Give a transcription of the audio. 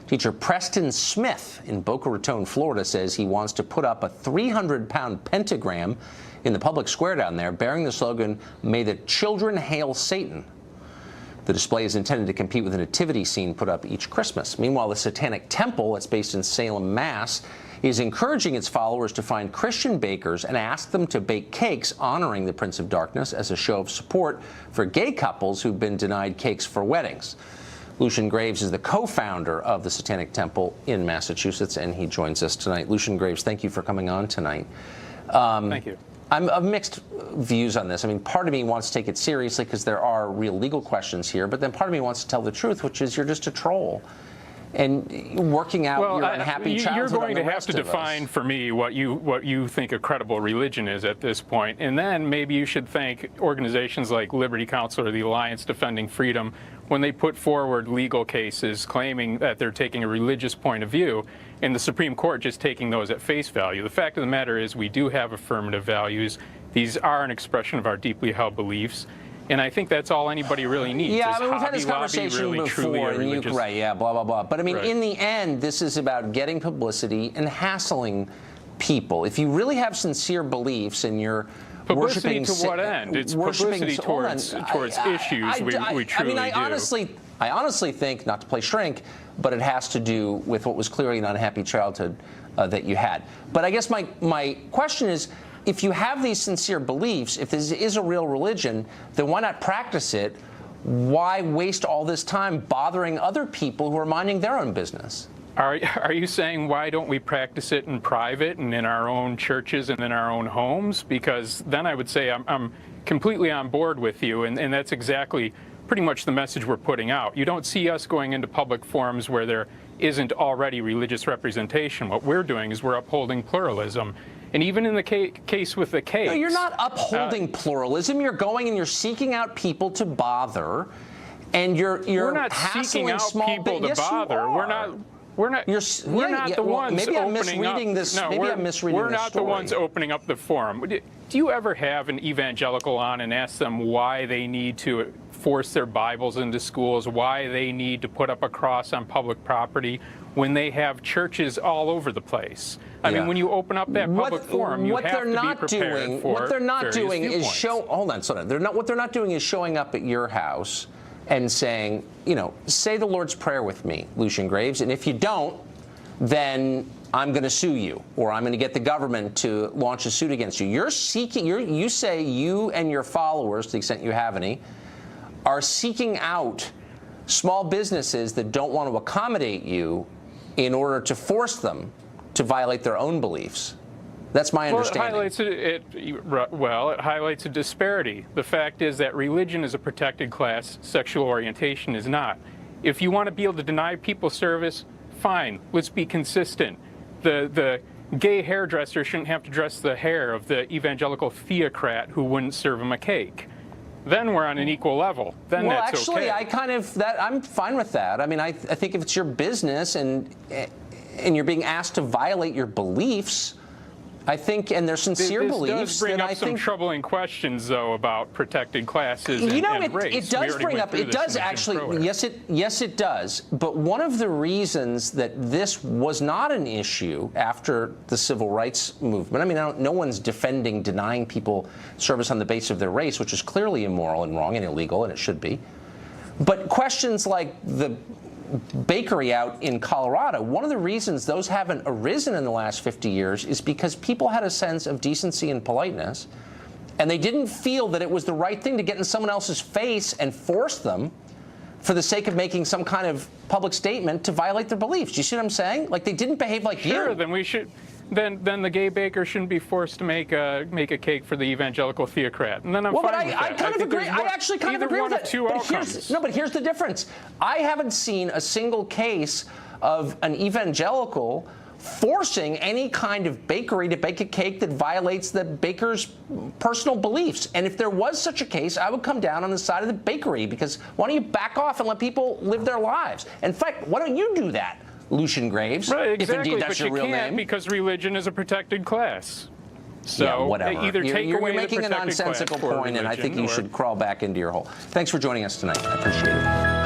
Teacher Preston Smith in Boca Raton, Florida, says he wants to put up a 300-pound pentagram in the public square down there, bearing the slogan, "May the children hail Satan." The display is intended to compete with a nativity scene put up each Christmas. Meanwhile, the Satanic Temple, that's based in Salem, Mass., is encouraging its followers to find Christian bakers and ask them to bake cakes honoring the Prince of Darkness as a show of support for gay couples who've been denied cakes for weddings. Lucian Graves is the co-founder of the Satanic Temple in Massachusetts, and he joins us tonight. Lucian Graves, thank you for coming on tonight. Thank you. I'm of mixed views on this. I mean, part of me wants to take it seriously because there are real legal questions here, but then part of me wants to tell the truth, which is you're just a troll. And working out your unhappy childhood. You're going to have to define for me what you think a credible religion is at this point, and then maybe you should thank organizations like Liberty Counsel or the Alliance Defending Freedom when they put forward legal cases claiming that they're taking a religious point of view, and the Supreme Court just taking those at face value. The fact of the matter is we do have affirmative values. These are an expression of our deeply held beliefs. And I think that's all anybody really needs. Yeah, I mean, we've had this conversation before, and right, yeah, blah, blah, blah. But I mean, in the end, this is about getting publicity and hassling people. If you really have sincere beliefs and you're publicity to what end? It's publicity towards issues we truly do. I mean, I honestly think, not to play shrink, but it has to do with what was clearly an unhappy childhood that you had. But I guess my question is, if you have these sincere beliefs, if this is a real religion, then why not practice it? Why waste all this time bothering other people who are minding their own business? Are you saying why don't we practice it in private and in our own churches and in our own homes? Because then I would say I'm completely on board with you, and that's exactly pretty much the message we're putting out. You don't see us going into public forums where there isn't already religious representation. What we're doing is we're upholding pluralism. And even in the case with the cakes... No, you're not upholding pluralism. You're going and you're seeking out people to bother, and you're we're not seeking out people to bother. We're not the ones maybe I'm misreading this. No, maybe I'm misreading We're not the ones opening up the forum. Do you ever have an evangelical on and ask them why they need to force their Bibles into schools, why they need to put up a cross on public property when they have churches all over the place? I mean, when you open up that public forum, you have to be prepared for what they're not doing is what they're not doing is showing up at your house and saying, you know, say the Lord's Prayer with me, Lucian Graves, and if you don't, then I'm going to sue you, or I'm going to get the government to launch a suit against you. You say you and your followers, to the extent you have any, are seeking out small businesses that don't want to accommodate you in order to force them to violate their own beliefs. That's my understanding. It highlights a disparity. The fact is that religion is a protected class, sexual orientation is not. If you want to be able to deny people service, fine, let's be consistent. The gay hairdresser shouldn't have to dress the hair of the evangelical theocrat who wouldn't serve him a cake. Then we're on an equal level. Then that's okay. I'm fine with that. I mean, I think if it's your business and you're being asked to violate your beliefs, I think, and their sincere beliefs. This does bring up some troubling questions, though, about protected classes and race. It does bring up. It does actually. Yes, it does. But one of the reasons that this was not an issue after the civil rights movement. I mean, no one's defending denying people service on the basis of their race, which is clearly immoral and wrong and illegal, and it should be. But questions like the bakery out in Colorado, one of the reasons those haven't arisen in the last 50 years is because people had a sense of decency and politeness, and they didn't feel that it was the right thing to get in someone else's face and force them for the sake of making some kind of public statement to violate their beliefs. Do you see what I'm saying? Like, they didn't behave like you. Sure, then we should... Then the gay baker shouldn't be forced to make a cake for the evangelical theocrat. And then I'm fine with that. I kind of agree. I actually kind of agree with that. But here's the difference. I haven't seen a single case of an evangelical forcing any kind of bakery to bake a cake that violates the baker's personal beliefs. And if there was such a case, I would come down on the side of the bakery, because why don't you back off and let people live their lives? In fact, why don't you do that, Lucian Graves, right, exactly, if indeed that's your real name? But you can't, because religion is a protected class. So yeah, whatever. Either take you're away making the a nonsensical point, and I think you should crawl back into your hole. Thanks for joining us tonight. I appreciate it.